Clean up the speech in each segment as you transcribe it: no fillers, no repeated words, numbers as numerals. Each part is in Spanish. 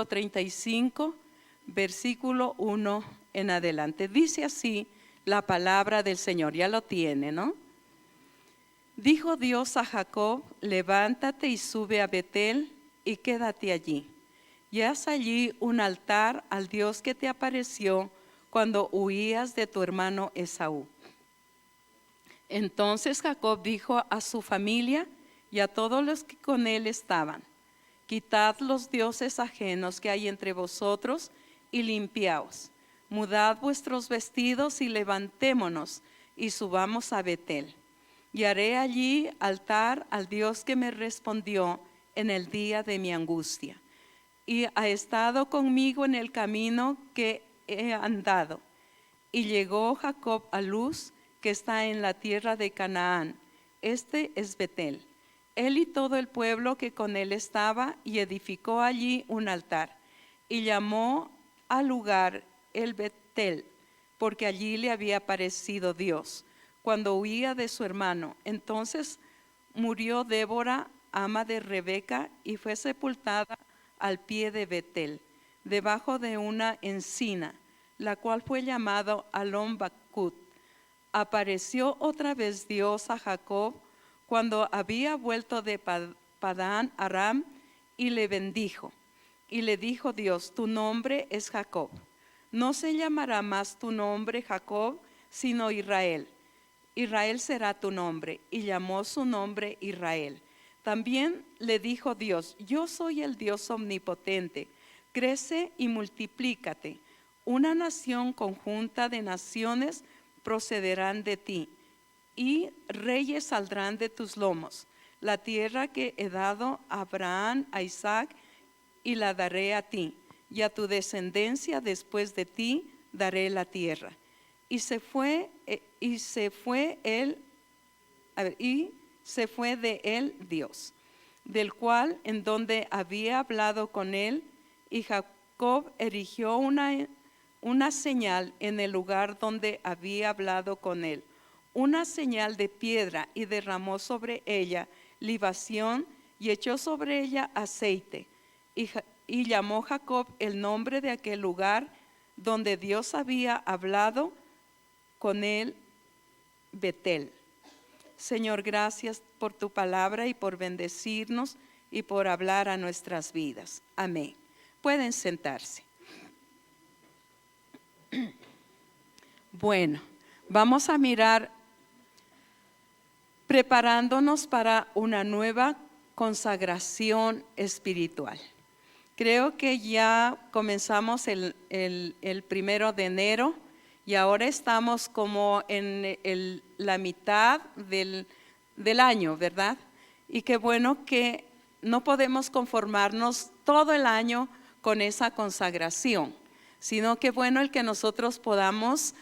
35, versículo 1 en adelante. Dice así la palabra del Señor, ya lo tiene, ¿no? Dijo Dios a Jacob: levántate y sube a Betel y quédate allí. Y haz allí un altar al Dios que te apareció cuando huías de tu hermano Esaú. Entonces Jacob dijo a su familia y a todos los que con él estaban: quitad los dioses ajenos que hay entre vosotros y limpiaos. Mudad vuestros vestidos y levantémonos y subamos a Betel. Y haré allí altar al Dios que me respondió en el día de mi angustia, y ha estado conmigo en el camino que he andado. Y llegó Jacob a Luz, que está en la tierra de Canaán. Este es Betel. Él y todo el pueblo que con él estaba, y edificó allí un altar. Y llamó al lugar el Betel, porque allí le había aparecido Dios cuando huía de su hermano. Entonces murió Débora, ama de Rebeca, y fue sepultada al pie de Betel, debajo de una encina, la cual fue llamado Alon-Bacut. Apareció otra vez Dios a Jacob cuando había vuelto de Padán Aram, y le bendijo. Y le dijo Dios: tu nombre es Jacob, no se llamará más tu nombre Jacob, sino Israel. Israel será tu nombre. Y llamó su nombre Israel. También le dijo Dios: yo soy el Dios omnipotente, crece y multiplícate. Una nación conjunta de naciones procederán de ti, y reyes saldrán de tus lomos. La tierra que he dado a Abraham, a Isaac, y la daré a ti, y a tu descendencia después de ti daré la tierra. Y se fue de él Dios, del cual en donde había hablado con él, y Jacob erigió una señal en el lugar donde había hablado con él, una señal de piedra, y derramó sobre ella libación, y echó sobre ella aceite. Y llamó Jacob el nombre de aquel lugar donde Dios había hablado con él, Betel. Señor, gracias por tu palabra y por bendecirnos y por hablar a nuestras vidas. Amén. Pueden sentarse. Bueno, vamos a mirar, preparándonos para una nueva consagración espiritual. Creo que ya comenzamos el 1 de enero. Y ahora estamos como en la mitad del año, ¿verdad? Y qué bueno que no podemos conformarnos todo el año con esa consagración, sino que bueno el que nosotros podamos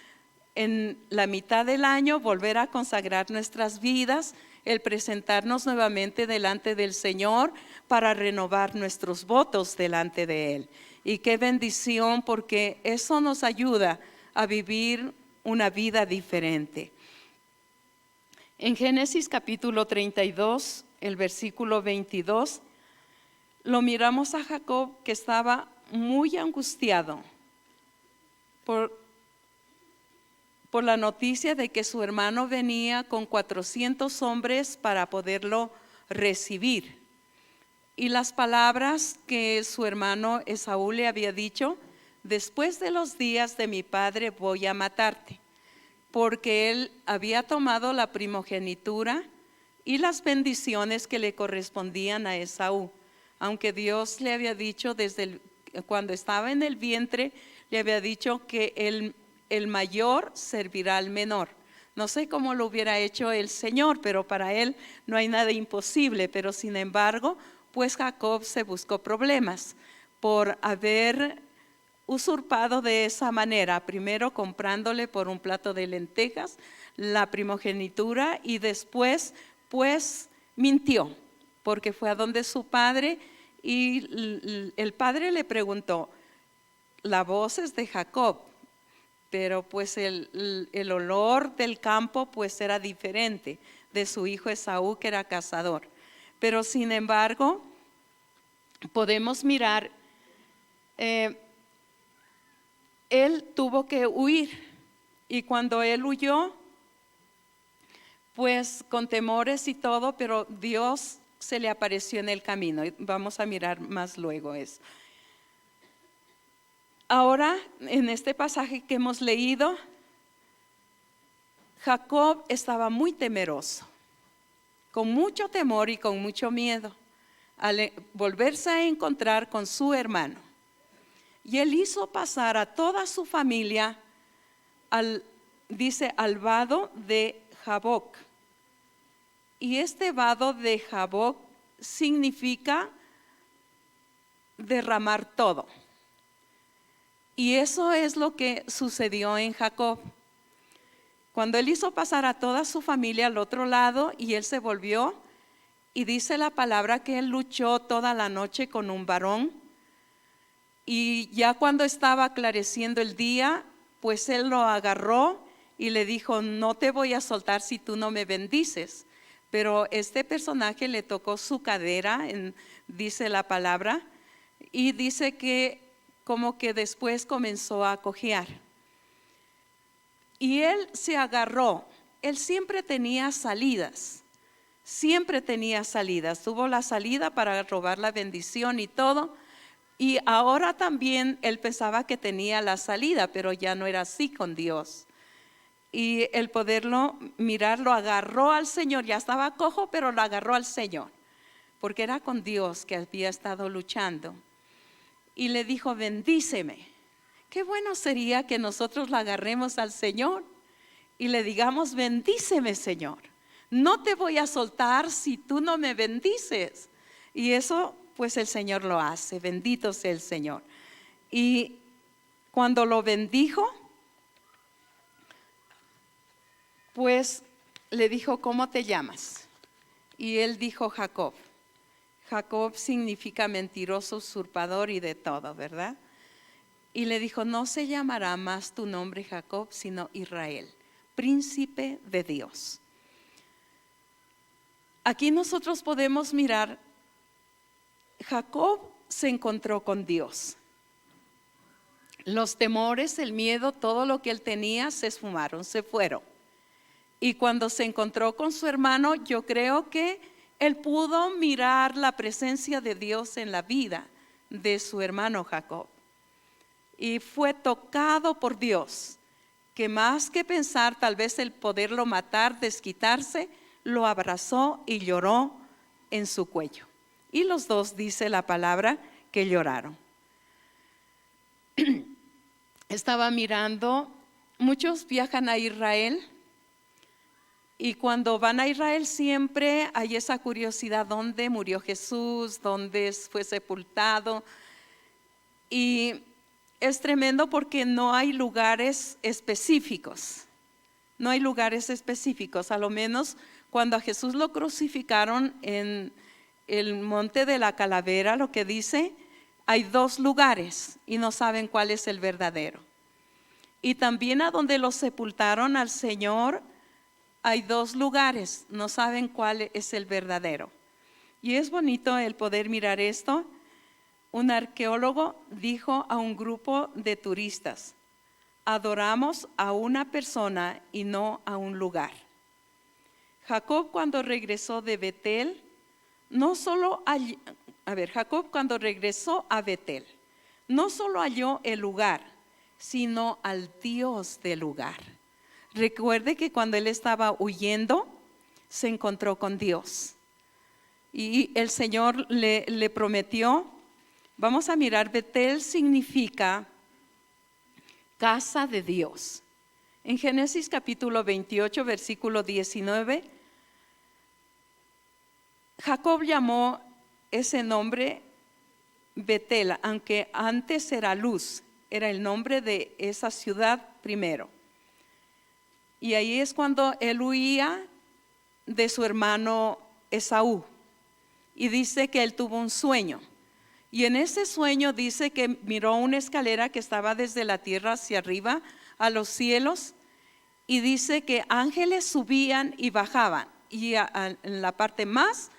en la mitad del año volver a consagrar nuestras vidas, el presentarnos nuevamente delante del Señor para renovar nuestros votos delante de Él. Y qué bendición, porque eso nos ayuda a vivir una vida diferente. En Génesis capítulo 32, el versículo 22, lo miramos a Jacob, que estaba muy angustiado por la noticia de que su hermano venía con 400 hombres para poderlo recibir. Y las palabras que su hermano Esaú le había dicho: después de los días de mi padre voy a matarte, porque él había tomado la primogenitura y las bendiciones que le correspondían a Esaú, aunque Dios le había dicho cuando estaba en el vientre, le había dicho que el mayor servirá al menor. No sé cómo lo hubiera hecho el Señor, pero para Él no hay nada imposible. Pero sin embargo, pues Jacob se buscó problemas por haber usurpado de esa manera, primero comprándole por un plato de lentejas la primogenitura, y después pues mintió, porque fue a donde su padre, y el padre le preguntó: la voz es de Jacob, pero pues el olor del campo pues era diferente de su hijo Esaú, que era cazador. Pero sin embargo podemos mirar eh, él tuvo que huir. Y cuando él huyó, pues con temores y todo, pero Dios se le apareció en el camino. Vamos a mirar más luego eso. Ahora, en este pasaje que hemos leído, Jacob estaba muy temeroso, con mucho temor y con mucho miedo, al volverse a encontrar con su hermano. Y él hizo pasar a toda su familia al vado de Jaboc. Y este vado de Jaboc significa derramar todo. Y eso es lo que sucedió en Jacob. Cuando él hizo pasar a toda su familia al otro lado y él se volvió, y dice la palabra que él luchó toda la noche con un varón, y ya cuando estaba aclareciendo el día, pues él lo agarró y le dijo: no te voy a soltar si tú no me bendices. Pero este personaje le tocó su cadera, dice la palabra, y dice que como que después comenzó a cojear. Y él se agarró. Él siempre tenía salidas, tuvo la salida para robar la bendición y todo. Y ahora también él pensaba que tenía la salida, pero ya no era así con Dios. Y el poderlo mirar, lo agarró al Señor. Ya estaba cojo, pero lo agarró al Señor, porque era con Dios que había estado luchando. Y le dijo: bendíceme. Qué bueno sería que nosotros la agarremos al Señor y le digamos: bendíceme, Señor. No te voy a soltar si tú no me bendices. Y eso pues el Señor lo hace. Bendito sea el Señor. Y cuando lo bendijo, pues le dijo: ¿cómo te llamas? Y él dijo: Jacob. Jacob significa mentiroso, usurpador y de todo, ¿verdad? Y le dijo: no se llamará más tu nombre Jacob, sino Israel, príncipe de Dios. Aquí nosotros podemos mirar, Jacob se encontró con Dios. Los temores, el miedo, todo lo que él tenía se esfumaron, se fueron. Y cuando se encontró con su hermano, yo creo que él pudo mirar la presencia de Dios en la vida de su hermano Jacob. Y fue tocado por Dios, que más que pensar tal vez el poderlo matar, desquitarse, lo abrazó y lloró en su cuello. Y los dos, dice la palabra, que lloraron. Estaba mirando, muchos viajan a Israel, y cuando van a Israel siempre hay esa curiosidad: ¿dónde murió Jesús? ¿Dónde fue sepultado? Y es tremendo porque no hay lugares específicos. No hay lugares específicos. A lo menos cuando a Jesús lo crucificaron en el monte de la calavera, lo que dice, hay 2 lugares y no saben cuál es el verdadero. Y también a donde lo sepultaron al Señor, hay 2 lugares, no saben cuál es el verdadero. Y es bonito el poder mirar esto. Un arqueólogo dijo a un grupo de turistas: adoramos a una persona y no a un lugar. Jacob cuando regresó de Betel, Jacob cuando regresó a Betel, no solo halló el lugar, sino al Dios del lugar. Recuerde que cuando él estaba huyendo, se encontró con Dios. Y el Señor le prometió. Vamos a mirar, Betel significa casa de Dios. En Génesis capítulo 28, versículo 19, Jacob llamó ese nombre Betel, aunque antes era Luz, era el nombre de esa ciudad primero. Y ahí es cuando él huía de su hermano Esaú. Y dice que él tuvo un sueño. Y en ese sueño dice que miró una escalera que estaba desde la tierra hacia arriba a los cielos. Y dice que ángeles subían y bajaban. Y en la parte más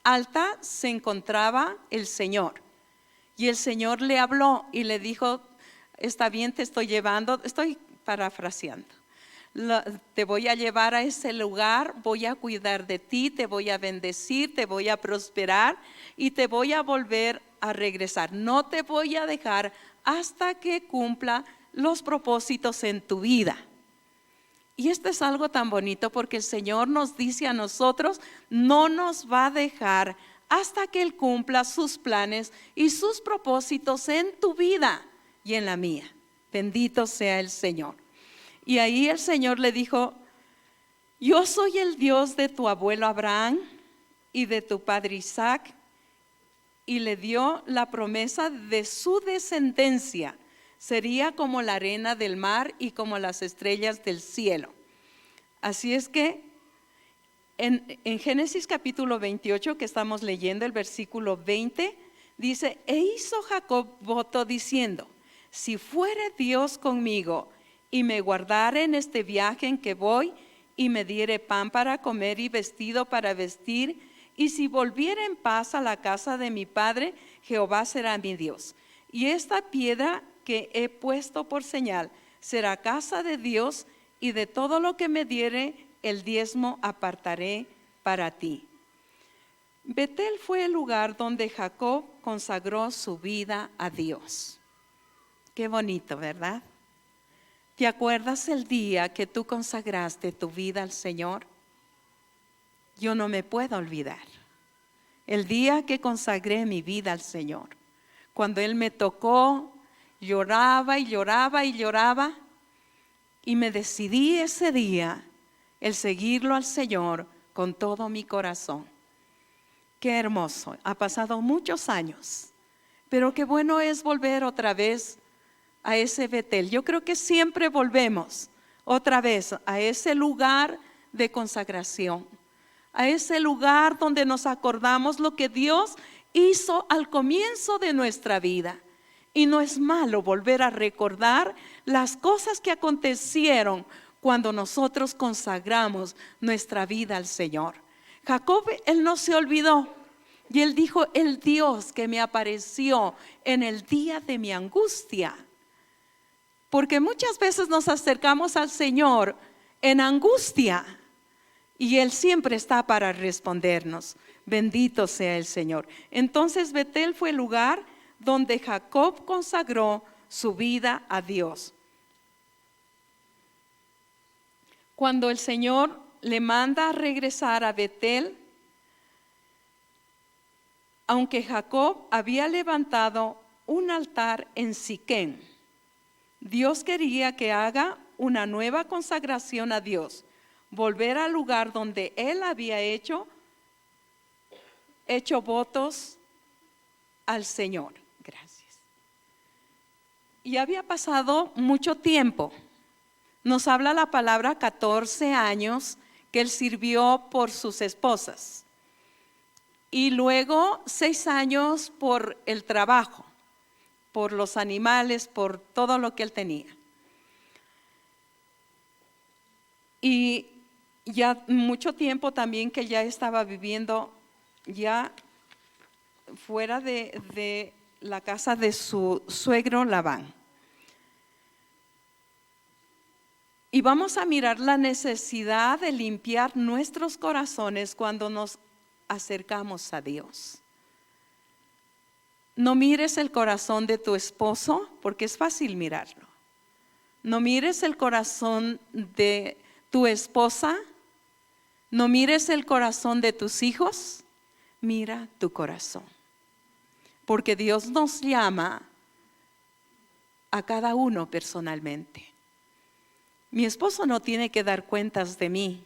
alta se encontraba el Señor. Y el Señor le habló y le dijo: está bien, te estoy llevando, estoy parafraseando. Te voy a llevar a ese lugar, voy a cuidar de ti, te voy a bendecir, te voy a prosperar y te voy a volver a regresar. No te voy a dejar hasta que cumpla los propósitos en tu vida. Y esto es algo tan bonito porque el Señor nos dice a nosotros: no nos va a dejar hasta que Él cumpla sus planes y sus propósitos en tu vida y en la mía. Bendito sea el Señor. Y ahí el Señor le dijo: yo soy el Dios de tu abuelo Abraham y de tu padre Isaac. Y le dio la promesa de su descendencia. Sería como la arena del mar y como las estrellas del cielo. Así es que en Génesis capítulo 28, que estamos leyendo, el versículo 20, dice: e hizo Jacob voto diciendo: si fuere Dios conmigo y me guardare en este viaje en que voy, y me diere pan para comer y vestido para vestir, y si volviere en paz a la casa de mi padre, Jehová será mi Dios. Y esta piedra que he puesto por señal será casa de Dios, y de todo lo que me diere el diezmo apartaré para ti. Betel fue el lugar donde Jacob consagró su vida a Dios. Qué bonito, ¿verdad? ¿Te acuerdas el día que tú consagraste tu vida al Señor? Yo no me puedo olvidar el día que consagré mi vida al Señor. Cuando Él me tocó, lloraba y lloraba y lloraba, y me decidí ese día el seguirlo al Señor con todo mi corazón. Qué hermoso, ha pasado muchos años, pero qué bueno es volver otra vez a ese Betel. Yo creo que siempre volvemos otra vez a ese lugar de consagración, a ese lugar donde nos acordamos lo que Dios hizo al comienzo de nuestra vida. Y no es malo volver a recordar las cosas que acontecieron cuando nosotros consagramos nuestra vida al Señor. Jacob, él no se olvidó, y él dijo: el Dios que me apareció en el día de mi angustia. Porque muchas veces nos acercamos al Señor en angustia, y Él siempre está para respondernos. Bendito sea el Señor. Entonces Betel fue el lugar donde Jacob consagró su vida a Dios. Cuando el Señor le manda a regresar a Betel, aunque Jacob había levantado un altar en Siquem, Dios quería que haga una nueva consagración a Dios, volver al lugar donde Él había hecho votos al Señor. Gracias. Y había pasado mucho tiempo. Nos habla la palabra 14 años que él sirvió por sus esposas, y luego 6 años por el trabajo, por los animales, por todo lo que él tenía. Y ya mucho tiempo también que ya estaba viviendo ya fuera de la casa de su suegro Labán. Y vamos a mirar la necesidad de limpiar nuestros corazones cuando nos acercamos a Dios. No mires el corazón de tu esposo, porque es fácil mirarlo. No mires el corazón de tu esposa. No mires el corazón de tus hijos. Mira tu corazón. Porque Dios nos llama a cada uno personalmente. Mi esposo no tiene que dar cuentas de mí.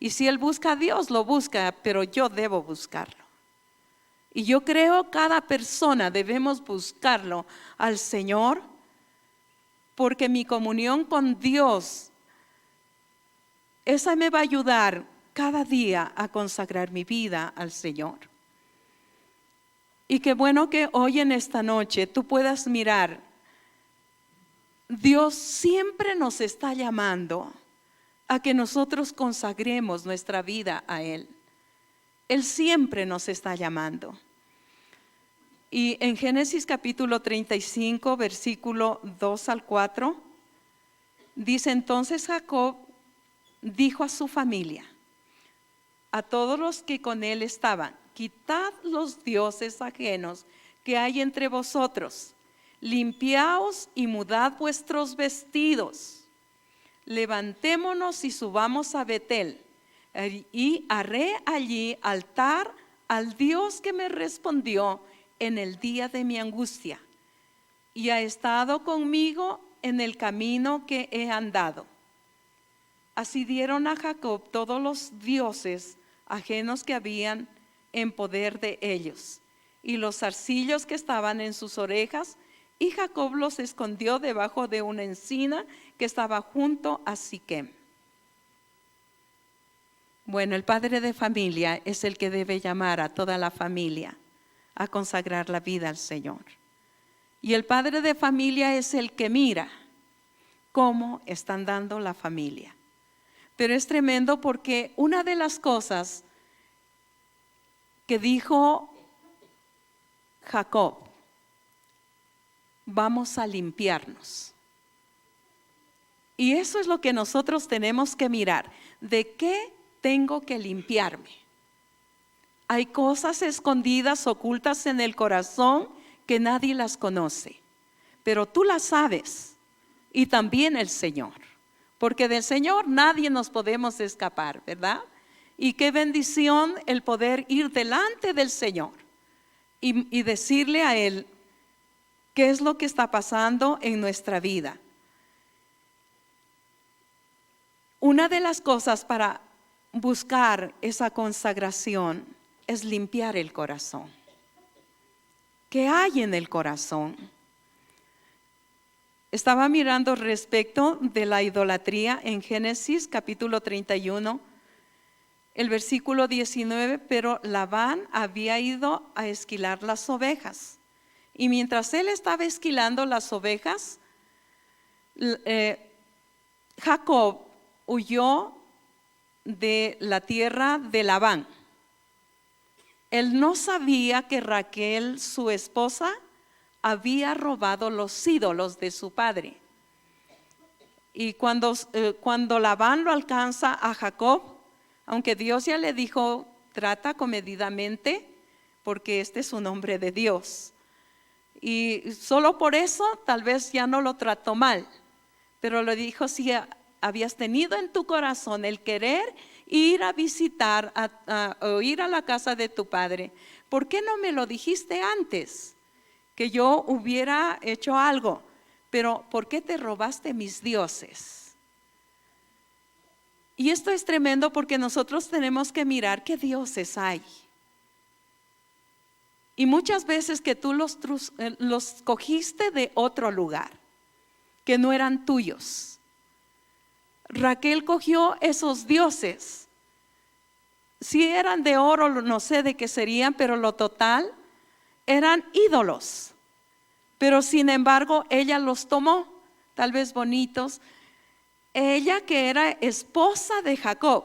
Y si él busca a Dios, lo busca, pero yo debo buscarlo. Y yo creo cada persona debemos buscarlo al Señor, porque mi comunión con Dios, esa me va a ayudar cada día a consagrar mi vida al Señor. Y qué bueno que hoy en esta noche tú puedas mirar. Dios siempre nos está llamando a que nosotros consagremos nuestra vida a Él. Él siempre nos está llamando. Y en Génesis capítulo 35, versículo 2 al 4, dice: entonces Jacob dijo a su familia, a todos los que con él estaban: quitad los dioses ajenos que hay entre vosotros, limpiaos y mudad vuestros vestidos, levantémonos y subamos a Betel, y haré allí altar al Dios que me respondió en el día de mi angustia, y ha estado conmigo en el camino que he andado. Así dieron a Jacob todos los dioses ajenos que habían en poder de ellos, y los zarcillos que estaban en sus orejas, y Jacob los escondió debajo de una encina que estaba junto a Siquem. Bueno, el padre de familia es el que debe llamar a toda la familia a consagrar la vida al Señor. Y el padre de familia es el que mira cómo están dando la familia. Pero es tremendo porque una de las cosas que dijo Jacob: vamos a limpiarnos. Y eso es lo que nosotros tenemos que mirar. ¿De qué tengo que limpiarme? Hay cosas escondidas, ocultas en el corazón que nadie las conoce, pero tú las sabes, y también el Señor, porque del Señor nadie nos podemos escapar, ¿verdad? Y qué bendición el poder ir delante del Señor y decirle a Él qué es lo que está pasando en nuestra vida. Una de las cosas para buscar esa consagración es limpiar el corazón. ¿Qué hay en el corazón? Estaba mirando respecto de la idolatría en Génesis capítulo 31, el versículo 19, pero Labán había ido a esquilar las ovejas. Y mientras él estaba esquilando las ovejas, Jacob huyó de la tierra de Labán. Él no sabía que Raquel, su esposa, había robado los ídolos de su padre. Y cuando Labán lo alcanza a Jacob, aunque Dios ya le dijo: trata comedidamente, porque este es un hombre de Dios, y solo por eso tal vez ya no lo trató mal, pero le dijo: si habías tenido en tu corazón el querer ir a visitar o ir a la casa de tu padre, ¿por qué no me lo dijiste antes? Que yo hubiera hecho algo. Pero ¿por qué te robaste mis dioses? Y esto es tremendo porque nosotros tenemos que mirar qué dioses hay. Y muchas veces que tú los cogiste de otro lugar, que no eran tuyos. Raquel cogió esos dioses. Si eran de oro, no sé de qué serían, pero lo total eran ídolos. Pero sin embargo ella los tomó, tal vez bonitos. Ella, que era esposa de Jacob,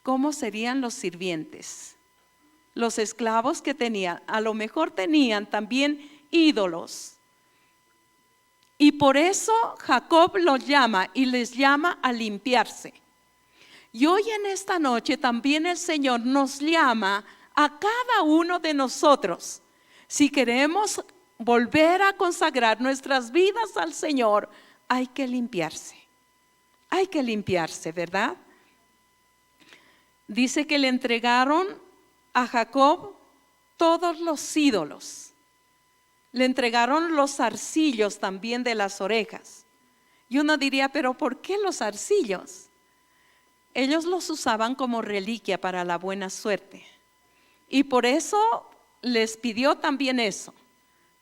¿cómo serían los sirvientes? Los esclavos que tenían, a lo mejor tenían también ídolos. Y por eso Jacob los llama y les llama a limpiarse. Y hoy en esta noche también el Señor nos llama a cada uno de nosotros. Si queremos volver a consagrar nuestras vidas al Señor, hay que limpiarse. Hay que limpiarse, ¿verdad? Dice que le entregaron a Jacob todos los ídolos. Le entregaron los zarcillos también de las orejas. Y uno diría: pero ¿por qué los zarcillos? Ellos los usaban como reliquia para la buena suerte. Y por eso les pidió también eso,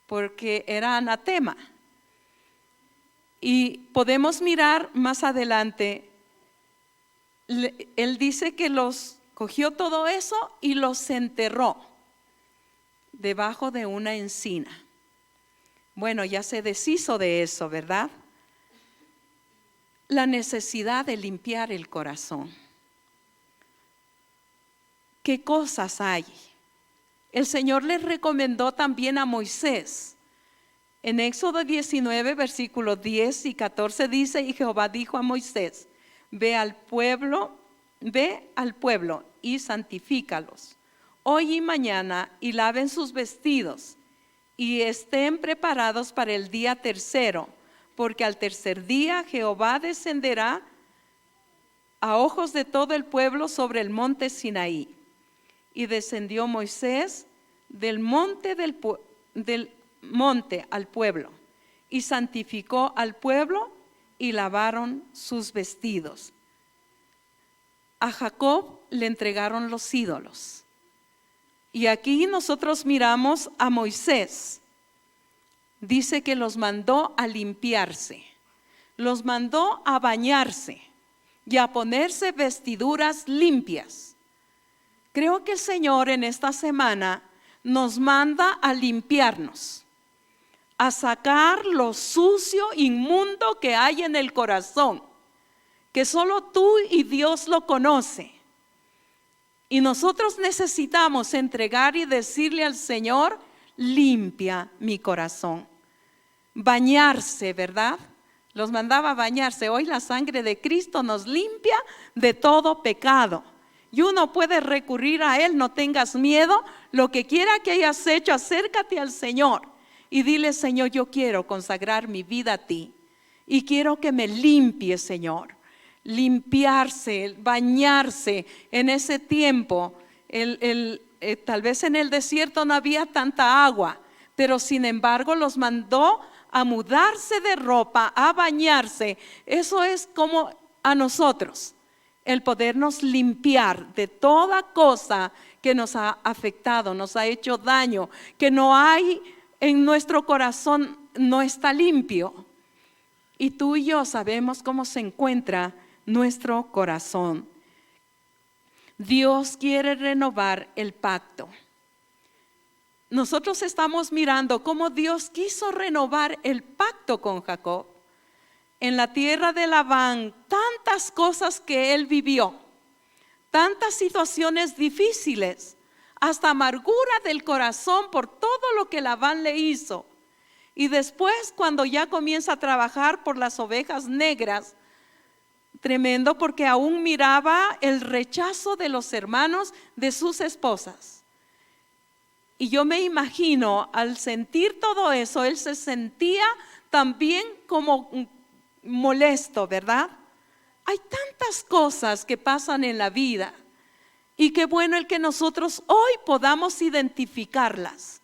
porque era anatema. Y podemos mirar más adelante, él dice que los cogió todo eso y los enterró debajo de una encina. Bueno, ya se deshizo de eso, ¿verdad? La necesidad de limpiar el corazón. ¿Qué cosas hay? el Señor les recomendó también a Moisés. En Éxodo 19, versículos 10 y 14 dice: y Jehová dijo a Moisés: ve al pueblo y santifícalos hoy y mañana, y laven sus vestidos y estén preparados para el día tercero, porque al tercer día Jehová descenderá a ojos de todo el pueblo sobre el monte Sinaí. Y descendió Moisés del monte al pueblo, y santificó al pueblo, y lavaron sus vestidos. A Jacob le entregaron los ídolos. Y aquí nosotros miramos a Moisés. Dice que los mandó a limpiarse, los mandó a bañarse y a ponerse vestiduras limpias. Creo que el Señor en esta semana nos manda a limpiarnos, a sacar lo sucio, inmundo que hay en el corazón, que solo tú y Dios lo conoce. Y nosotros necesitamos entregar y decirle al Señor: limpia mi corazón. Bañarse, ¿verdad? Los mandaba a bañarse. Hoy la sangre de Cristo nos limpia de todo pecado. Y uno puede recurrir a Él. No tengas miedo. Lo que quiera que hayas hecho, acércate al Señor y dile: Señor, yo quiero consagrar mi vida a ti y quiero que me limpies, Señor. Limpiarse, bañarse. En ese tiempo, tal vez en el desierto no había tanta agua, pero sin embargo los mandó a mudarse de ropa, a bañarse. Eso es como a nosotros, el podernos limpiar de toda cosa que nos ha afectado, nos ha hecho daño, que no hay en nuestro corazón, no está limpio. Y tú y yo sabemos cómo se encuentra nuestro corazón. Dios quiere renovar el pacto. Nosotros estamos mirando cómo Dios quiso renovar el pacto con Jacob. En la tierra de Labán, tantas cosas que él vivió, tantas situaciones difíciles, hasta amargura del corazón por todo lo que Labán le hizo. Y después, cuando ya comienza a trabajar por las ovejas negras, tremendo, porque aún miraba el rechazo de los hermanos de sus esposas. Y yo me imagino, al sentir todo eso, él se sentía también como molesto, ¿verdad? Hay tantas cosas que pasan en la vida, y qué bueno el que nosotros hoy podamos identificarlas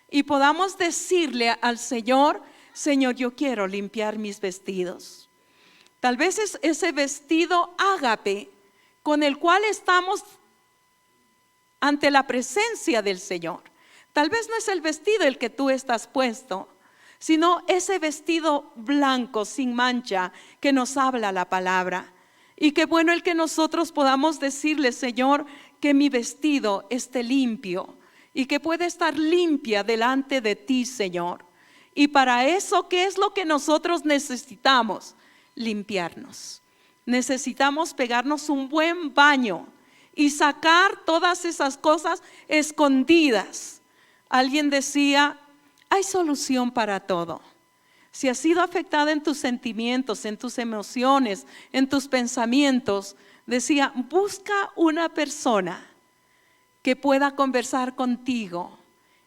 y podamos decirle al Señor: Señor, yo quiero limpiar mis vestidos. Tal vez es ese vestido ágape con el cual estamos ante la presencia del Señor. Tal vez no es el vestido el que tú estás puesto, sino ese vestido blanco sin mancha que nos habla la palabra. Y qué bueno el que nosotros podamos decirle: Señor, que mi vestido esté limpio y que pueda estar limpia delante de ti, Señor. Y para eso, ¿qué es lo que nosotros necesitamos? Limpiarnos. Necesitamos pegarnos un buen baño y sacar todas esas cosas escondidas. Alguien decía: hay solución para todo. Si has sido afectada en tus sentimientos, en tus emociones, en tus pensamientos, decía: busca una persona que pueda conversar contigo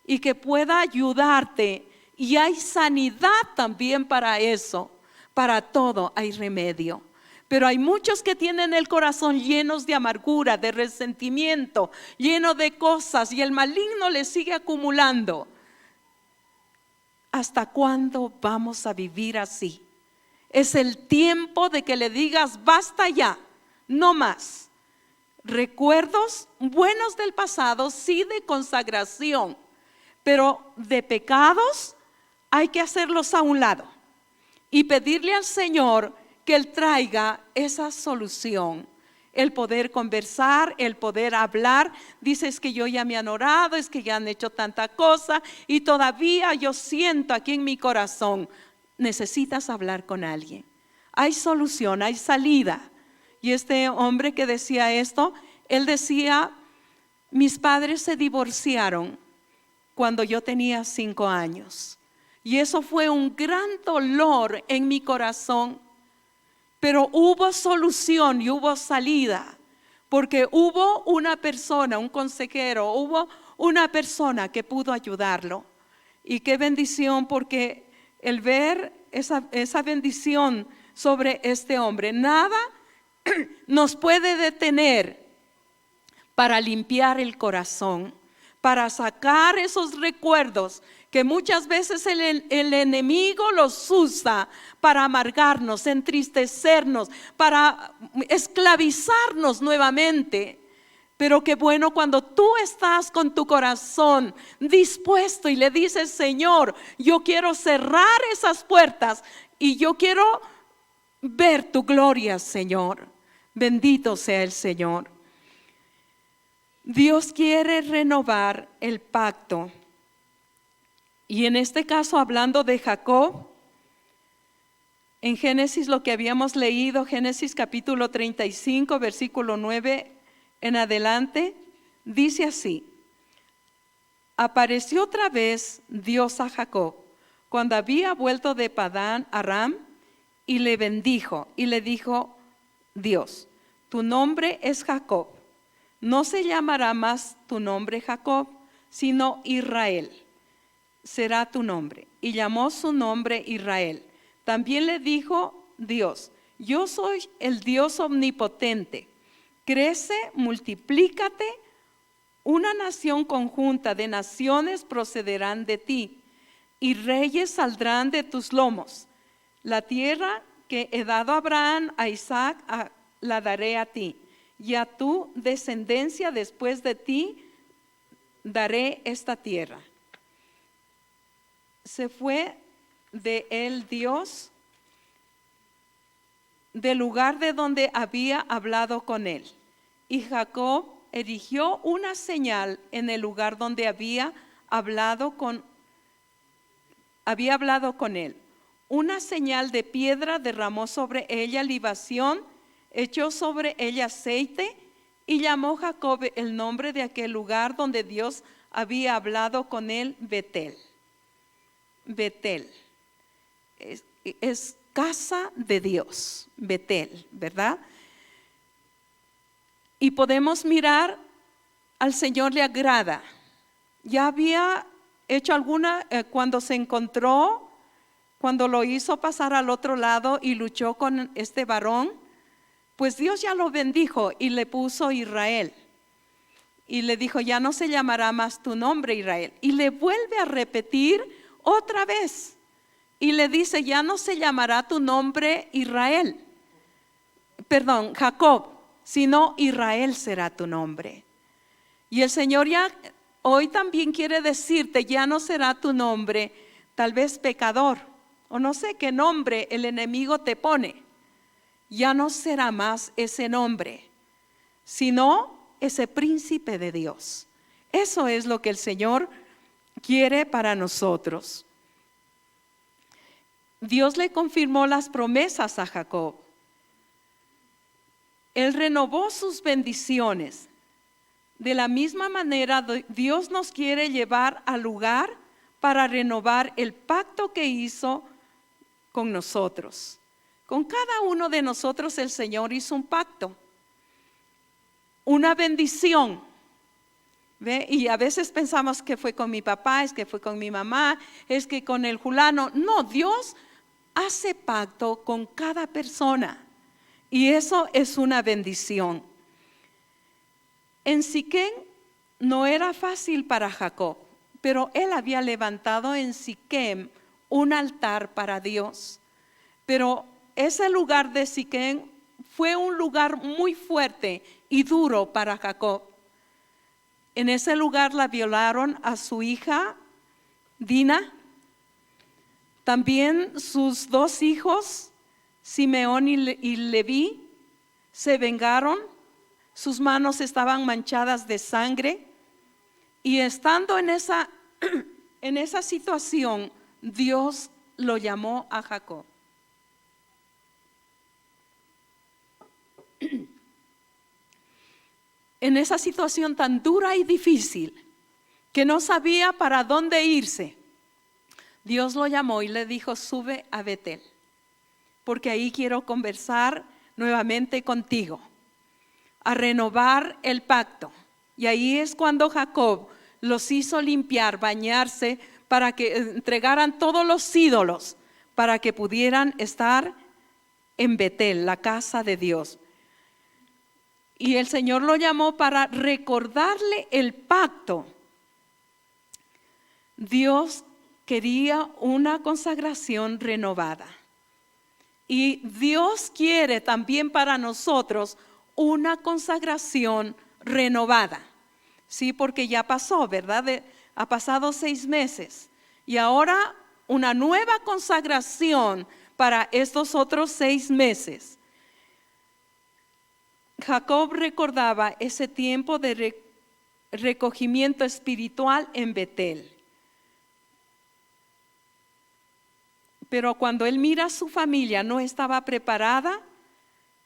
y que pueda ayudarte. Y hay sanidad también para eso. Para todo hay remedio. Pero hay muchos que tienen el corazón llenos de amargura, de resentimiento, lleno de cosas, y el maligno les sigue acumulando. ¿Hasta cuándo vamos a vivir así? Es el tiempo de que le digas: basta ya, no más. Recuerdos buenos del pasado, sí, de consagración, pero de pecados hay que hacerlos a un lado y pedirle al Señor que Él traiga esa solución. El poder conversar, el poder hablar. Dices que yo ya me han orado, es que ya han hecho tanta cosa y todavía yo siento aquí en mi corazón. Necesitas hablar con alguien. Hay solución, hay salida. Y este hombre que decía esto, él decía: mis padres se divorciaron cuando yo tenía 5 años. Y eso fue un gran dolor en mi corazón. Pero hubo solución y hubo salida, porque hubo una persona, un consejero, hubo una persona que pudo ayudarlo. Y qué bendición, porque el ver esa bendición sobre este hombre, nada nos puede detener para limpiar el corazón, para sacar esos recuerdos que muchas veces el enemigo los usa para amargarnos, entristecernos, para esclavizarnos nuevamente. Pero qué bueno cuando tú estás con tu corazón dispuesto y le dices: Señor, yo quiero cerrar esas puertas y yo quiero ver tu gloria, Señor. Bendito sea el Señor. Dios quiere renovar el pacto. Y en este caso, hablando de Jacob, en Génesis, lo que habíamos leído, Génesis capítulo 35, versículo 9 en adelante, dice así: apareció otra vez Dios a Jacob cuando había vuelto de Padán Aram, y le bendijo, y le dijo Dios: tu nombre es Jacob, no se llamará más tu nombre Jacob, sino Israel será tu nombre. Y llamó su nombre Israel. También le dijo Dios: yo soy el Dios omnipotente, crece, multiplícate, una nación conjunta de naciones procederán de ti, y reyes saldrán de tus lomos. La tierra que he dado a Abraham, a Isaac, la daré a ti, y a tu descendencia después de ti daré esta tierra. Se fue de él Dios del lugar de donde había hablado con él, y Jacob erigió una señal en el lugar donde había hablado con él. Una señal de piedra, derramó sobre ella libación, echó sobre ella aceite, y llamó Jacob el nombre de aquel lugar donde Dios había hablado con él, Betel. Betel es casa de Dios, Betel, ¿verdad? Y podemos mirar, al Señor le agrada. Ya había hecho alguna, cuando se encontró, cuando lo hizo pasar al otro lado y luchó con este varón, pues Dios ya lo bendijo y le puso Israel. Y le dijo: ya no se llamará más tu nombre Israel. Y le vuelve a repetir otra vez. Y le dice: ya no se llamará tu nombre Israel. Perdón, Jacob, sino Israel será tu nombre. Y el Señor ya hoy también quiere decirte: ya no será tu nombre, tal vez pecador, o no sé qué nombre el enemigo te pone. Ya no será más ese nombre, sino ese príncipe de Dios. Eso es lo que el Señor quiere para nosotros. Dios le confirmó las promesas a Jacob. Él renovó sus bendiciones. De la misma manera, Dios nos quiere llevar al lugar para renovar el pacto que hizo con nosotros. Con cada uno de nosotros el Señor hizo un pacto, una bendición. ¿Ve? Y a veces pensamos que fue con mi papá, es que fue con mi mamá, es que con el fulano. No, Dios hace pacto con cada persona, y eso es una bendición. En Siquem no era fácil para Jacob, pero él había levantado en Siquem un altar para Dios. Pero ese lugar de Siquem fue un lugar muy fuerte y duro para Jacob. En ese lugar la violaron a su hija Dina. También sus 2 hijos, Simeón y Leví, se vengaron. Sus manos estaban manchadas de sangre. Y estando en esa situación, Dios lo llamó a Jacob. En esa situación tan dura y difícil, que no sabía para dónde irse, Dios lo llamó y le dijo: sube a Betel, porque ahí quiero conversar nuevamente contigo, a renovar el pacto. Y ahí es cuando Jacob los hizo limpiar, bañarse, para que entregaran todos los ídolos, para que pudieran estar en Betel, la casa de Dios. Y el Señor lo llamó para recordarle el pacto. Dios quería una consagración renovada. Y Dios quiere también para nosotros una consagración renovada. Sí, porque ya pasó, ¿verdad? Ha pasado 6 meses. Y ahora una nueva consagración para estos otros 6 meses. Jacob recordaba ese tiempo de recogimiento espiritual en Betel. Pero cuando él mira a su familia, no estaba preparada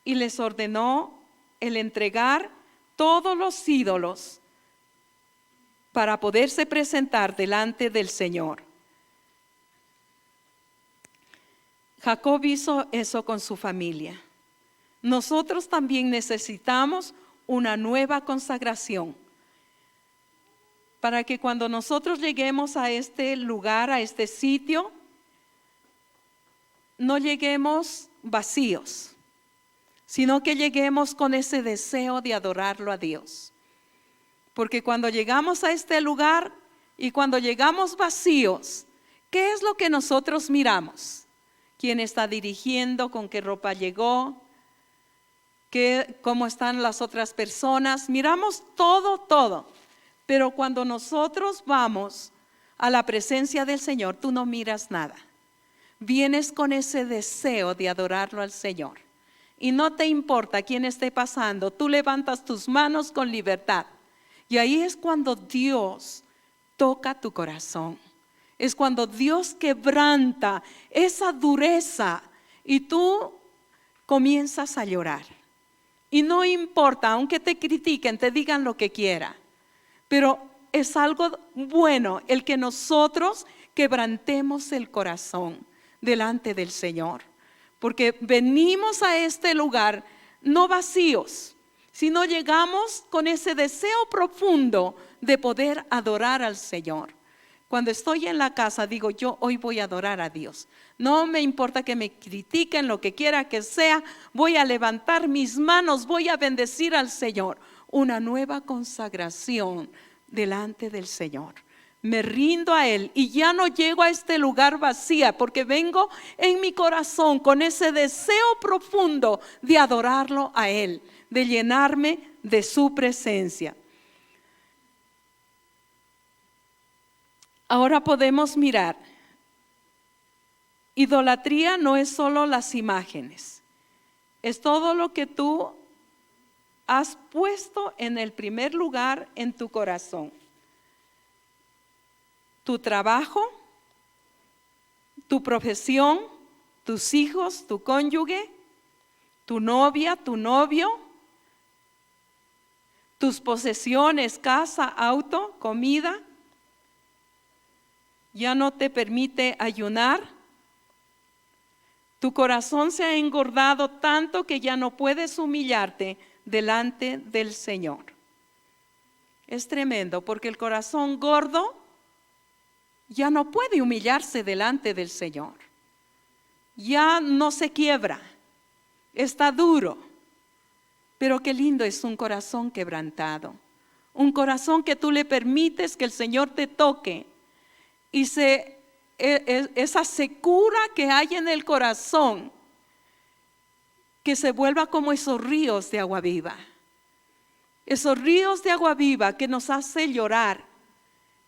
y les ordenó el entregar todos los ídolos para poderse presentar delante del Señor. Jacob hizo eso con su familia. Nosotros también necesitamos una nueva consagración para que cuando nosotros lleguemos a este lugar, a este sitio, no lleguemos vacíos, sino que lleguemos con ese deseo de adorarlo a Dios. Porque cuando llegamos a este lugar y cuando llegamos vacíos, ¿qué es lo que nosotros miramos? ¿Quién está dirigiendo? ¿Con qué ropa llegó? ¿Cómo están las otras personas? Miramos todo. Pero cuando nosotros vamos a la presencia del Señor, tú no miras nada. Vienes con ese deseo de adorarlo al Señor. Y no te importa quién esté pasando, tú levantas tus manos con libertad. Y ahí es cuando Dios toca tu corazón. Es cuando Dios quebranta esa dureza y tú comienzas a llorar. Y no importa, aunque te critiquen, te digan lo que quieran. Pero es algo bueno el que nosotros quebrantemos el corazón delante del Señor. Porque venimos a este lugar no vacíos, sino llegamos con ese deseo profundo de poder adorar al Señor. Cuando estoy en la casa digo, yo hoy voy a adorar a Dios. No me importa que me critiquen, lo que quiera que sea, voy a levantar mis manos, voy a bendecir al Señor. Una nueva consagración delante del Señor. Me rindo a Él y ya no llego a este lugar vacía, porque vengo en mi corazón con ese deseo profundo de adorarlo a Él, de llenarme de su presencia. Ahora podemos mirar, idolatría no es solo las imágenes, es todo lo que tú has puesto en el primer lugar en tu corazón. Tu trabajo, tu profesión, tus hijos, tu cónyuge, tu novia, tu novio, tus posesiones, casa, auto, comida. Ya no te permite ayunar. Tu corazón se ha engordado tanto que ya no puedes humillarte delante del Señor. Es tremendo, porque el corazón gordo ya no puede humillarse delante del Señor. Ya no se quiebra, está duro. Pero qué lindo es un corazón quebrantado. Un corazón que tú le permites que el Señor te toque. Y esa secura que hay en el corazón, que se vuelva como esos ríos de agua viva. Esos ríos de agua viva que nos hace llorar,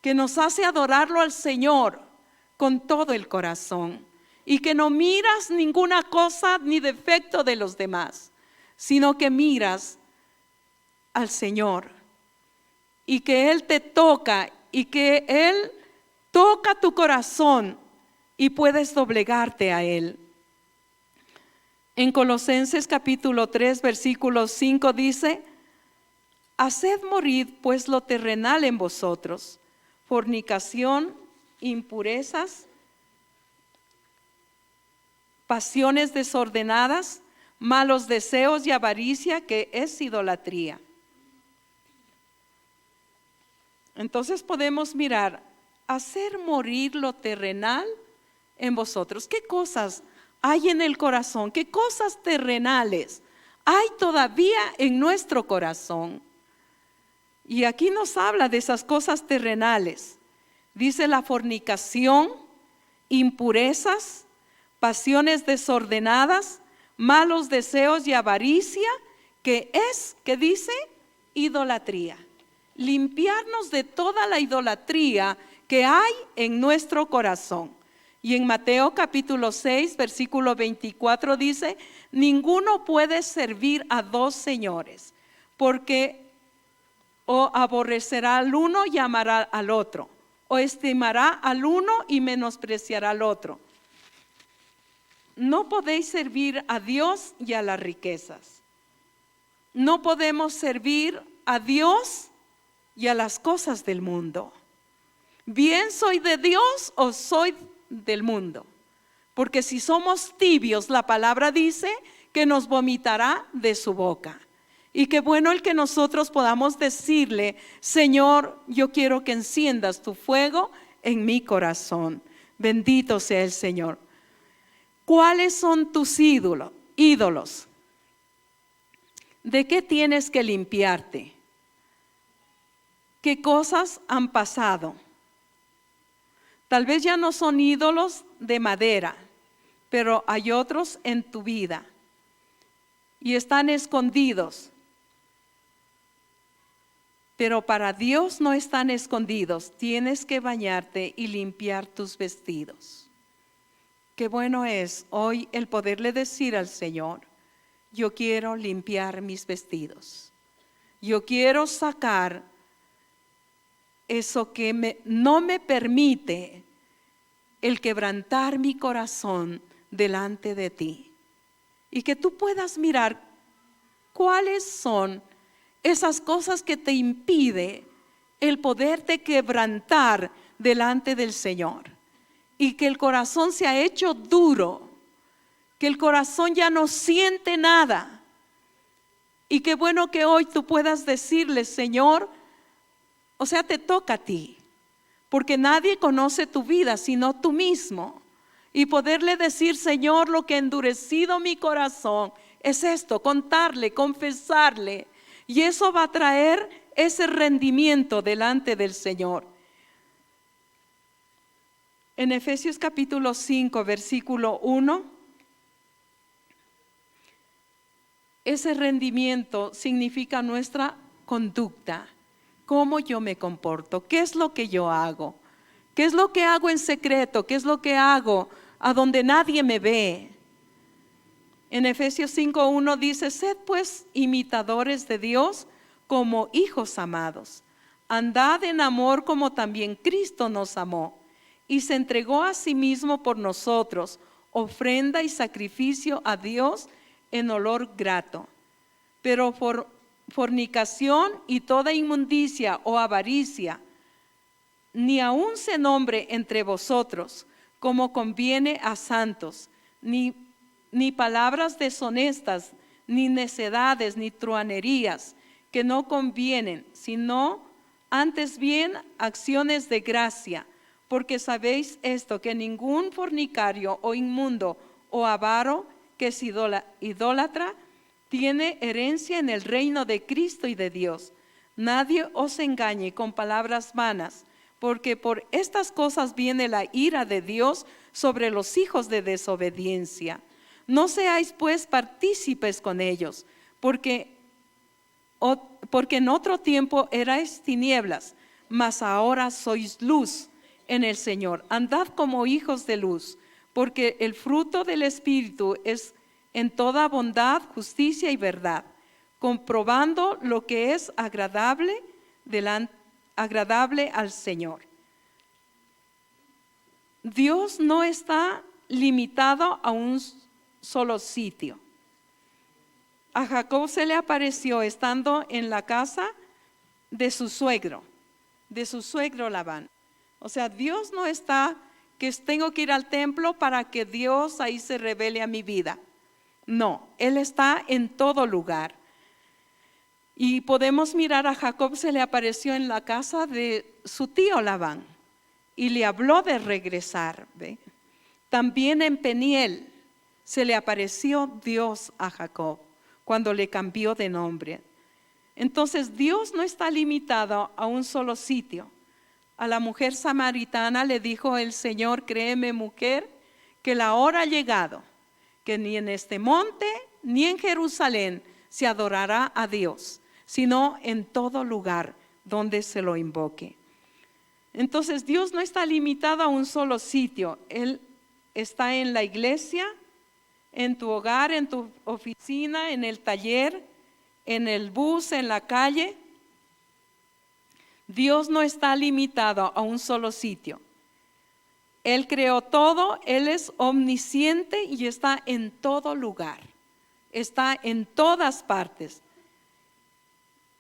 que nos hace adorarlo al Señor con todo el corazón. Y que no miras ninguna cosa ni defecto de los demás, sino que miras al Señor. Y que Él te toca y que Él toca tu corazón y puedes doblegarte a Él. En Colosenses capítulo 3 versículo 5 dice: haced morir pues lo terrenal en vosotros, fornicación, impurezas, pasiones desordenadas, malos deseos y avaricia, que es idolatría. Entonces podemos mirar, hacer morir lo terrenal en vosotros. ¿Qué cosas hay en el corazón? ¿Qué cosas terrenales hay todavía en nuestro corazón? Y aquí nos habla de esas cosas terrenales. Dice la fornicación, impurezas, pasiones desordenadas, malos deseos y avaricia, que es, ¿qué dice? Idolatría. Limpiarnos de toda la idolatría que hay en nuestro corazón. Y en Mateo capítulo 6, versículo 24 dice, ninguno puede servir a dos señores, porque o aborrecerá al uno y amará al otro, o estimará al uno y menospreciará al otro. No podéis servir a Dios y a las riquezas. No podemos servir a Dios y a las cosas del mundo. Bien soy de Dios o soy del mundo. Porque si somos tibios, la palabra dice que nos vomitará de su boca. Y qué bueno el que nosotros podamos decirle, Señor, yo quiero que enciendas tu fuego en mi corazón. Bendito sea el Señor. ¿Cuáles son tus ídolos? ¿De qué tienes que limpiarte? ¿Qué cosas han pasado? Tal vez ya no son ídolos de madera, pero hay otros en tu vida y están escondidos. Pero para Dios no están escondidos. Tienes que bañarte y limpiar tus vestidos. Qué bueno es hoy el poderle decir al Señor, yo quiero limpiar mis vestidos. Yo quiero sacar eso que no me permite el quebrantar mi corazón delante de ti. Y que tú puedas mirar cuáles son esas cosas que te impide el poderte quebrantar delante del Señor. Y que el corazón se ha hecho duro, que el corazón ya no siente nada. Y qué bueno que hoy tú puedas decirle, Señor, o sea, te toca a ti, porque nadie conoce tu vida sino tú mismo. Y poderle decir, Señor, lo que ha endurecido mi corazón es esto, contarle, confesarle. Y eso va a traer ese rendimiento delante del Señor. En Efesios capítulo 5, versículo 1, ese rendimiento significa nuestra conducta. ¿Cómo yo me comporto? ¿Qué es lo que yo hago? ¿Qué es lo que hago en secreto? ¿Qué es lo que hago a donde nadie me ve? En Efesios 5:1 dice, sed pues imitadores de Dios como hijos amados. Andad en amor como también Cristo nos amó y se entregó a sí mismo por nosotros, ofrenda y sacrificio a Dios en olor grato. Pero por fornicación y toda inmundicia o avaricia, ni aun se nombre entre vosotros como conviene a santos, ni palabras deshonestas, ni necedades, ni truanerías que no convienen, sino antes bien acciones de gracia, porque sabéis esto, que ningún fornicario o inmundo o avaro que es idólatra tiene herencia en el reino de Cristo y de Dios. Nadie os engañe con palabras vanas, porque por estas cosas viene la ira de Dios sobre los hijos de desobediencia. No seáis pues partícipes con ellos, porque en otro tiempo erais tinieblas, mas ahora sois luz en el Señor. Andad como hijos de luz, porque el fruto del Espíritu es en toda bondad, justicia y verdad, comprobando lo que es agradable al Señor. Dios no está limitado a un solo sitio. A Jacob se le apareció estando en la casa de su suegro Labán. O sea, Dios no está que tengo que ir al templo para que Dios ahí se revele a mi vida. No, Él está en todo lugar. Y podemos mirar a Jacob, se le apareció en la casa de su tío Labán y le habló de regresar. ¿Ve? También en Peniel se le apareció Dios a Jacob cuando le cambió de nombre. Entonces Dios no está limitado a un solo sitio. A la mujer samaritana le dijo el Señor: créeme, mujer, que la hora ha llegado, que ni en este monte ni en Jerusalén se adorará a Dios, sino en todo lugar donde se lo invoque. Entonces Dios no está limitado a un solo sitio. Él está en la iglesia, en tu hogar, en tu oficina, en el taller, en el bus, en la calle. Dios no está limitado a un solo sitio. Él creó todo, Él es omnisciente y está en todo lugar. Está en todas partes.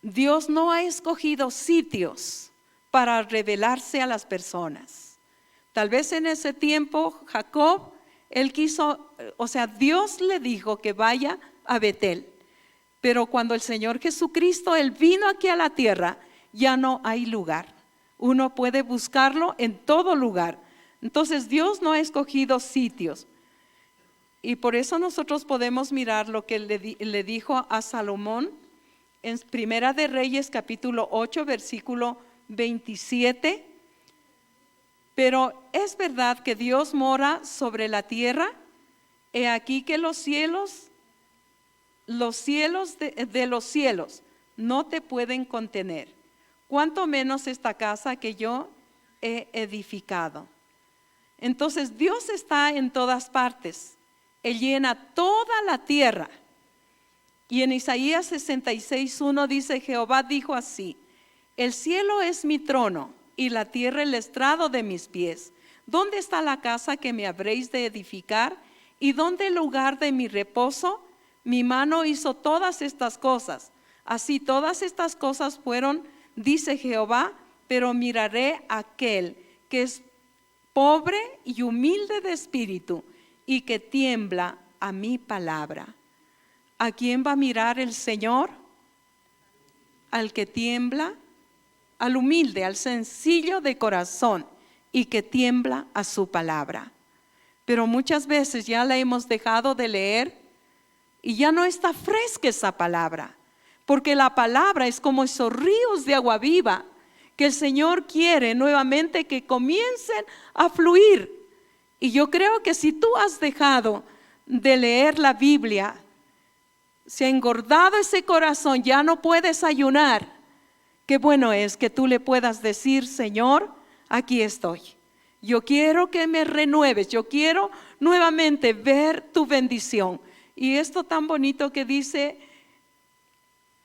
Dios no ha escogido sitios para revelarse a las personas. Tal vez en ese tiempo Jacob, él quiso, Dios le dijo que vaya a Betel. Pero cuando el Señor Jesucristo, Él vino aquí a la tierra, ya no hay lugar. Uno puede buscarlo en todo lugar. Entonces Dios no ha escogido sitios. Y por eso nosotros podemos mirar lo que le dijo a Salomón en Primera de Reyes capítulo 8 versículo 27. Pero es verdad que Dios mora sobre la tierra. He aquí que los cielos de los cielos no te pueden contener, cuanto menos esta casa que yo he edificado. Entonces Dios está en todas partes. Él llena toda la tierra. Y en Isaías 66:1 dice: Jehová dijo así: el cielo es mi trono y la tierra el estrado de mis pies. ¿Dónde está la casa que me habréis de edificar? ¿Y dónde el lugar de mi reposo? Mi mano hizo todas estas cosas. Así todas estas cosas fueron, dice Jehová, pero miraré a aquel que es pobre y humilde de espíritu y que tiembla a mi palabra. ¿A quién va a mirar el Señor? Al que tiembla, al humilde, al sencillo de corazón y que tiembla a su palabra. Pero muchas veces ya la hemos dejado de leer y ya no está fresca esa palabra, porque la palabra es como esos ríos de agua viva que el Señor quiere nuevamente que comiencen a fluir. Y yo creo que si tú has dejado de leer la Biblia, se ha engordado ese corazón, ya no puedes ayunar. Qué bueno es que tú le puedas decir: Señor, aquí estoy. Yo quiero que me renueves, yo quiero nuevamente ver tu bendición. Y esto tan bonito que dice: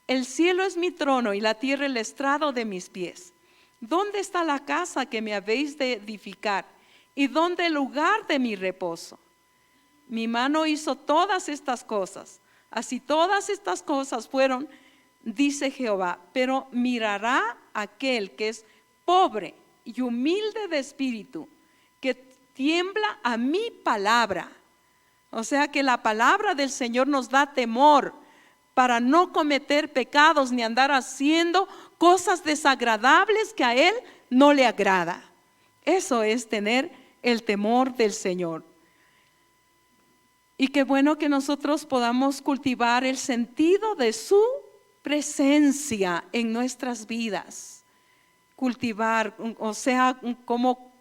el cielo es mi trono y la tierra el estrado de mis pies. ¿Dónde está la casa que me habéis de edificar? ¿Y dónde el lugar de mi reposo? Mi mano hizo todas estas cosas. Así todas estas cosas fueron, dice Jehová, pero mirará aquel que es pobre y humilde de espíritu, que tiembla a mi palabra. O sea que la palabra del Señor nos da temor para no cometer pecados ni andar haciendo cosas desagradables que a Él no le agrada. Eso es tener el temor del Señor. Y qué bueno que nosotros podamos cultivar el sentido de su presencia en nuestras vidas. Cultivar, como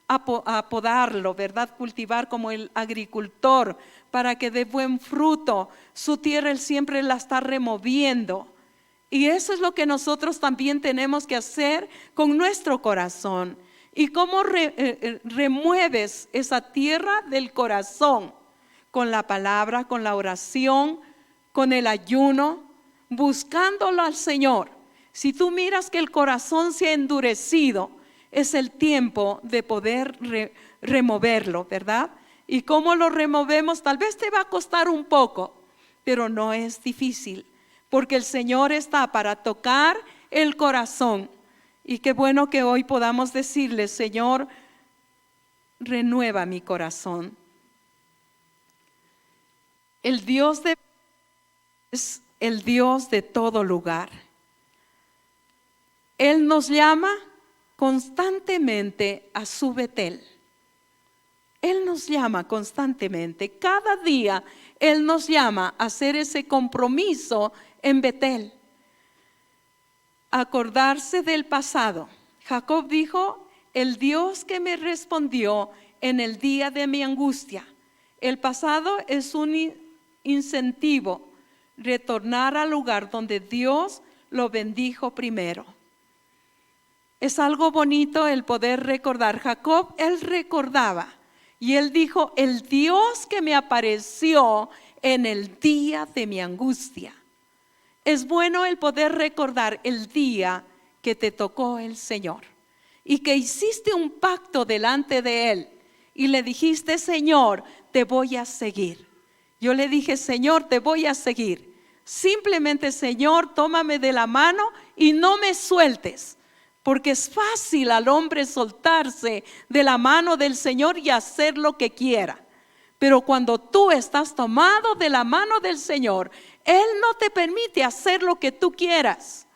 apodarlo, ¿verdad? Cultivar como el agricultor para que dé buen fruto. Su tierra Él siempre la está removiendo. Y eso es lo que nosotros también tenemos que hacer con nuestro corazón. ¿Y cómo remueves esa tierra del corazón? Con la palabra, con la oración, con el ayuno, buscándolo al Señor. Si tú miras que el corazón se ha endurecido, es el tiempo de poder removerlo, ¿verdad? ¿Y cómo lo removemos? Tal vez te va a costar un poco, pero no es difícil, porque el Señor está para tocar el corazón. Y qué bueno que hoy podamos decirle: Señor, renueva mi corazón. El Dios es el Dios de todo lugar. Él nos llama constantemente a su Betel. Él nos llama constantemente. Cada día Él nos llama a hacer ese compromiso en Betel. Acordarse del pasado. Jacob dijo: el Dios que me respondió en el día de mi angustia. El pasado es un incentivo, retornar al lugar donde Dios lo bendijo primero. Es algo bonito el poder recordar. Jacob, él recordaba y él dijo: el Dios que me apareció en el día de mi angustia. Es bueno el poder recordar el día que te tocó el Señor y que hiciste un pacto delante de Él y le dijiste: Señor, te voy a seguir. Yo le dije: Señor, te voy a seguir. Simplemente, Señor, tómame de la mano y no me sueltes. Porque es fácil al hombre soltarse de la mano del Señor y hacer lo que quiera. Pero cuando tú estás tomado de la mano del Señor, Él no te permite hacer lo que tú quieras.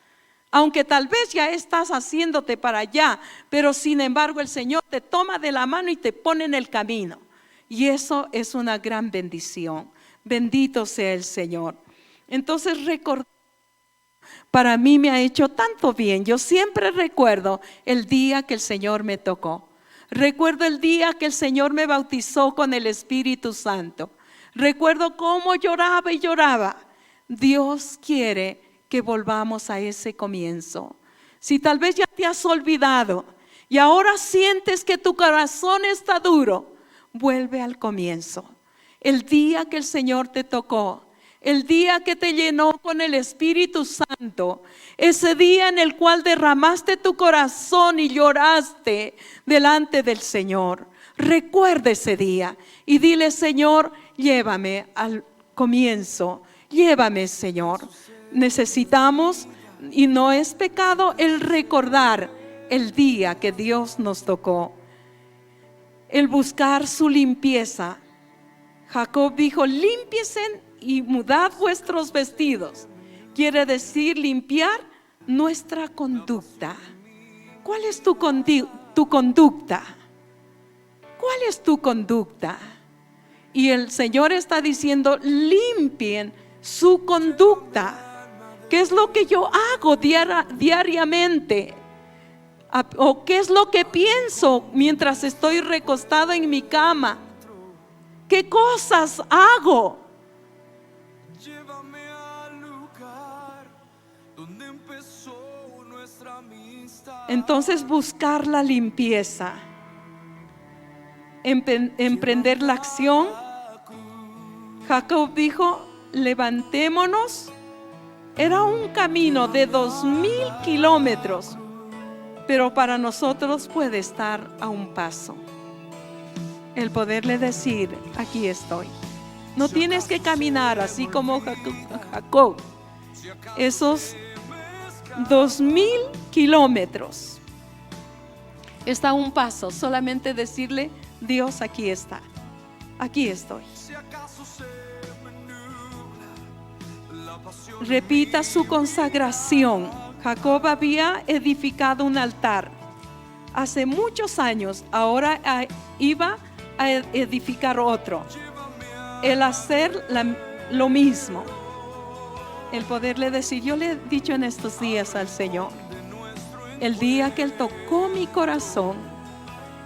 Aunque tal vez ya estás haciéndote para allá, pero sin embargo el Señor te toma de la mano y te pone en el camino. Y eso es una gran bendición. Bendito sea el Señor. Entonces recordar, para mí me ha hecho tanto bien. Yo siempre recuerdo el día que el Señor me tocó. Recuerdo el día que el Señor me bautizó con el Espíritu Santo. Recuerdo cómo lloraba y lloraba. Dios quiere que volvamos a ese comienzo. Si tal vez ya te has olvidado y ahora sientes que tu corazón está duro, vuelve al comienzo. El día que el Señor te tocó, el día que te llenó con el Espíritu Santo, ese día en el cual derramaste tu corazón y lloraste delante del Señor. Recuerda ese día y dile: Señor, llévame al comienzo, llévame, Señor. Necesitamos, y no es pecado, el recordar el día que Dios nos tocó, el buscar su limpieza. Jacob dijo: límpiesen y mudad vuestros vestidos. Quiere decir limpiar nuestra conducta. ¿Cuál es tu conducta? ¿Cuál es tu conducta? Y el Señor está diciendo: limpien su conducta. ¿Qué es lo que yo hago diariamente? ¿O qué es lo que pienso mientras estoy recostado en mi cama? ¿Qué cosas hago? Entonces, buscar la limpieza, emprender la acción. Jacob dijo: levantémonos. Era un camino de 2000 kilómetros, pero para nosotros puede estar a un paso. El poderle decir: aquí estoy. No tienes que caminar así como Jacob. Esos 2000 kilómetros está a un paso. Solamente decirle: Dios, aquí está, aquí estoy. Repita su consagración. Jacob había edificado un altar hace muchos años. Ahora iba a edificar otro. El hacer lo mismo. El poderle decir: yo le he dicho en estos días al Señor, el día que Él tocó mi corazón,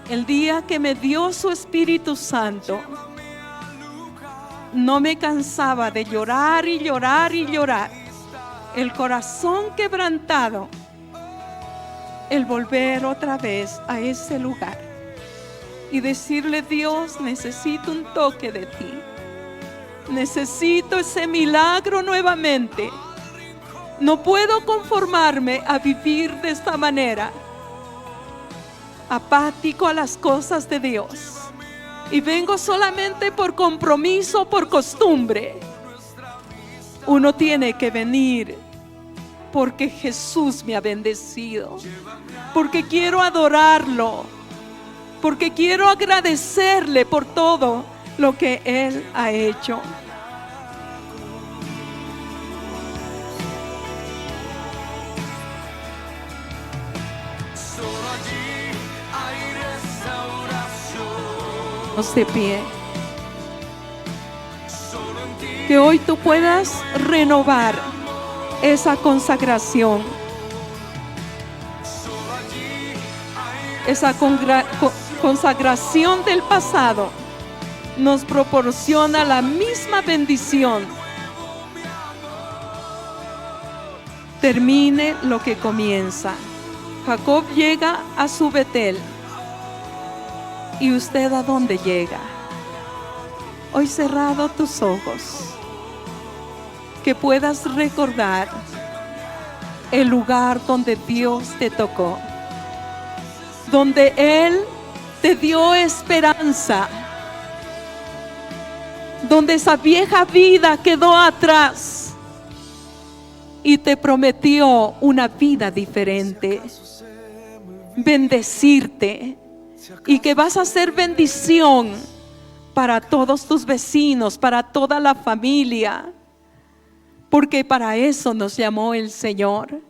el día que me dio su Espíritu Santo, no me cansaba de llorar y llorar y llorar. El corazón quebrantado, el volver otra vez a ese lugar y decirle: Dios, necesito un toque de ti. Necesito ese milagro nuevamente. No puedo conformarme a vivir de esta manera, apático a las cosas de Dios. Y vengo solamente por compromiso, por costumbre. Uno tiene que venir porque Jesús me ha bendecido, porque quiero adorarlo, porque quiero agradecerle por todo lo que Él ha hecho. De pie, que hoy tú puedas renovar esa consagración, esa consagración del pasado nos proporciona la misma bendición. Termine lo que comienza. Jacob llega a su Betel. ¿Y usted a dónde llega? Hoy cerrado tus ojos, que puedas recordar el lugar donde Dios te tocó, donde Él te dio esperanza, donde esa vieja vida quedó atrás y te prometió una vida diferente, bendecirte, y que vas a ser bendición para todos tus vecinos, para toda la familia, porque para eso nos llamó el Señor.